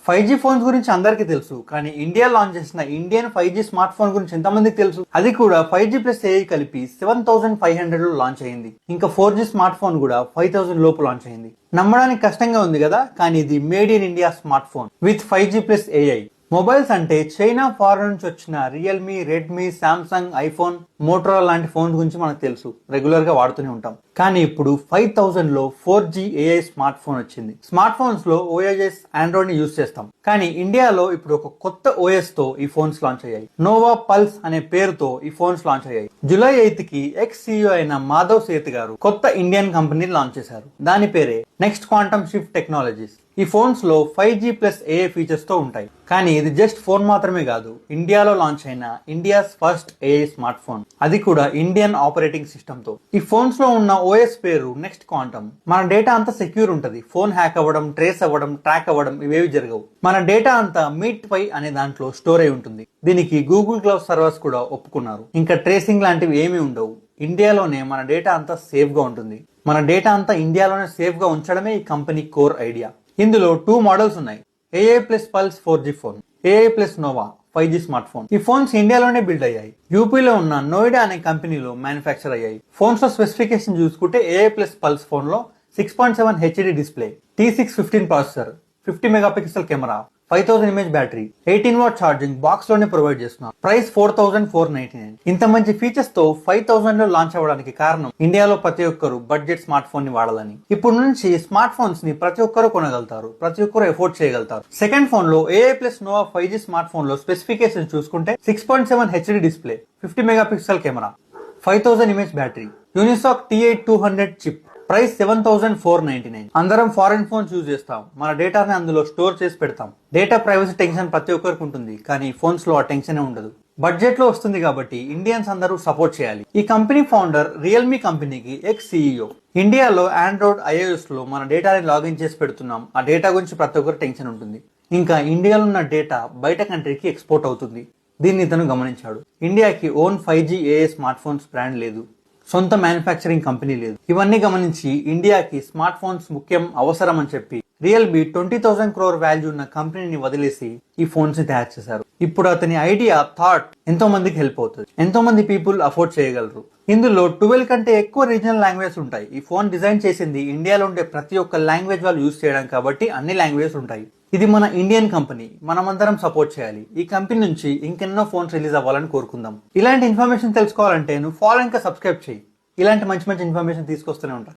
5G phones గురించి అందరికీ తెలుసు, కానీ ఇండియా లాంచ్ చేసిన ఇండియన్ 5G స్మార్ట్ ఫోన్ గురించి ఎంతమందికి తెలుసు? అది కూడా 5G ప్లస్ AI కలిపి 7500 లో లాంచ్ అయింది. ఇంకా 4G స్మార్ట్ ఫోన్ కూడా 5000 లోపు లాంచ్ అయింది. నమ్మడానికి కష్టంగా ఉంది కదా, కానీ ఇది made in India smart phone with 5G plus AI. Mobiles అంటే చైనా, ఫారెన్ నుంచి వచ్చిన Realme, Redmi, Samsung, iPhone, Motorola లాంటి ఫోన్స్ గురించి మనకు తెలుసు, రెగ్యులర్ గా వాడుతూనే ఉంటాం. కానీ ఇప్పుడు 5000 లో 4G AI స్మార్ట్ ఫోన్ వచ్చింది. స్మార్ట్ ఫోన్స్ లో OS ఆండ్రాయిడ్ ని యూజ్ చేస్తాం, కానీ ఇండియాలో ఇప్పుడు ఒక కొత్త OS తో ఈ ఫోన్స్ లాంచ్ అయ్యాయి. నోవా పల్స్ అనే పేరుతో ఈ ఫోన్స్ లాంచ్ అయ్యాయి. జూలై 8 కి ఎక్స్ CEO అయిన మాధవ్ సేత్ గారు కొత్త ఇండియన్ కంపెనీని లాంచ్ చేశారు. దాని పేరే నెక్స్ట్ క్వాంటమ్ షిఫ్ట్ టెక్నాలజీస్. ఈ ఫోన్స్ లో 5G ప్లస్ AI ఫీచర్స్ తో ఉంటాయి. కానీ ఇది జస్ట్ ఫోన్ మాత్రమే కాదు, ఇండియాలో లాంచ్ అయిన India's first AI smart phone, అది కూడా ఇండియన్ ఆపరేటింగ్ సిస్టమ్ తో. ఈ ఫోన్స్ లో ఉన్న OS పేరు నెక్స్ట్ క్వాంటమ్. మన డేటా అంతా సెక్యూర్ ఉంటది. ఫోన్ హ్యాక్ అవ్వడం, ట్రేస్ అవ్వడం, ట్రాక్ అవ్వడం ఇవేవి జరగవు. మన డేటా అంతా మీట్ పై అనే దాంట్లో స్టోర్ అయి ఉంటుంది. దీనికి గూగుల్ క్లౌడ్ సర్వర్స్ కూడా ఒప్పుకున్నారు. ఇంకా ట్రేసింగ్ లాంటివి ఏమీ ఉండవు. ఇండియాలోనే మన డేటా అంతా సేఫ్ గా ఉంటుంది. మన డేటా అంతా ఇండియాలోనే సేఫ్ గా ఉంచడమే ఈ కంపెనీ కోర్ ఐడియా. ఇందులో 2 మోడల్స్ ఉన్నాయి. AI Plus Pulse 4G phone, AI Plus Nova 5G smart phone. ఈ ఫోన్స్ ఇండియాలోనే బిల్డ్ అయ్యాయి. యూపీలో ఉన్న నోయిడా అనే కంపెనీలో మ్యానుఫ్యాక్చర్ అయ్యాయి. ఫోన్స్ లో స్పెసిఫికేషన్ చూసుకుంటే AI ప్లస్ పల్స్ ఫోన్ లో 6.7 HD display, T615 processor, 50 megapixel camera, 5000 mAh battery, 18 what charging box లోనే ప్రొవైడ్ చేస్తున్నారు. ప్రైస్ 4499. ఇంత మంచి ఫీచర్స్ తో 5000 లో లాంచ్ అవ్వడానికి కారణం ఇండియాలో ప్రతి ఒక్కరు బడ్జెట్ స్మార్ట్ ఫోన్ ని వాడాలని. ఇప్పుడు నుంచి స్మార్ట్ ఫోన్స్ ని ప్రతి ఒక్కరు కొనగలుగుతారు, ప్రతి ఒక్కరు ఎఫోర్డ్ చేయగలుగుతారు. సెకండ్ ఫోన్ లో AI Plus Nova 5G smart phone లో స్పెసిఫికేషన్ చూసుకుంటే 6.7 HD display, 50 megapixel camera, 5000 mAh battery, Unisoc T8200 chip. Price 7499. అందరం ఫారెన్ ఫోన్స్ యూజ్ చేస్తాం, మన డేటాని అందులో స్టోర్ చేసి పెడతాం. డేటా ప్రైవసీ టెన్షన్ ప్రతి ఒక్కరికి ఉంటుంది, కానీ ఫోన్స్ లో ఆ టెన్షన్ ఉండదు. బడ్జెట్ లో వస్తుంది కాబట్టి ఇండియన్స్ అందరూ సపోర్ట్ చేయాలి. ఈ కంపెనీ ఫౌండర్ రియల్మీ కంపెనీకి ఎక్స్ CEO. ఇండియాలో ఆండ్రాయిడ్, iOS లో మన డేటాని లాగిన్ చేసి పెడుతున్నాం. ఆ డేటా గురించి ప్రతి ఒక్కరు టెన్షన్ ఉంటుంది. ఇంకా ఇండియాలో ఉన్న డేటా బయట కంట్రీకి ఎక్స్పోర్ట్ అవుతుంది. దీన్ని ఇతను గమనించాడు. ఇండియాకి own 5G AI smart phones brand లేదు, సొంత మ్యానుఫ్యాక్చరింగ్ కంపెనీ లేదు. ఇవన్నీ గమనించి ఇండియాకి స్మార్ట్ ఫోన్స్ ముఖ్యం, అవసరం అని చెప్పి రియల్మీ 20,000 crore వాల్యూ ఉన్న కంపెనీని వదిలేసి ఈ ఫోన్స్ ని తయారు చేశారు. ఇప్పుడు అతని ఐడియా, థాట్ ఎంతో మందికి హెల్ప్ అవుతుంది. ఎంతో మంది పీపుల్ అఫోర్డ్ చేయగలరు. ఇందులో 12 కంటే ఎక్కువ రీజనల్ లాంగ్వేజెస్ ఉంటాయి. ఈ ఫోన్ డిజైన్ చేసింది ఇండియాలో ఉండే ప్రతి ఒక్క లాంగ్వేజ్ వాళ్ళు యూజ్ చేయడం కాబట్టి అన్ని లాంగ్వేజెస్ ఉంటాయి. ఇది మన ఇండియన్ కంపెనీ, మనమందరం సపోర్ట్ చేయాలి. ఈ కంపెనీ నుంచి ఇంకెన్నో ఫోన్స్ రిలీజ్ అవ్వాలని కోరుకుందాం. ఇలాంటి ఇన్ఫర్మేషన్ తెలుసుకోవాలంటే నువ్వు ఫాలో ఇంకా సబ్స్క్రైబ్ చేయి. ఇలాంటి మంచి మంచి ఇన్ఫర్మేషన్ తీసుకొస్తూనే ఉంటాను.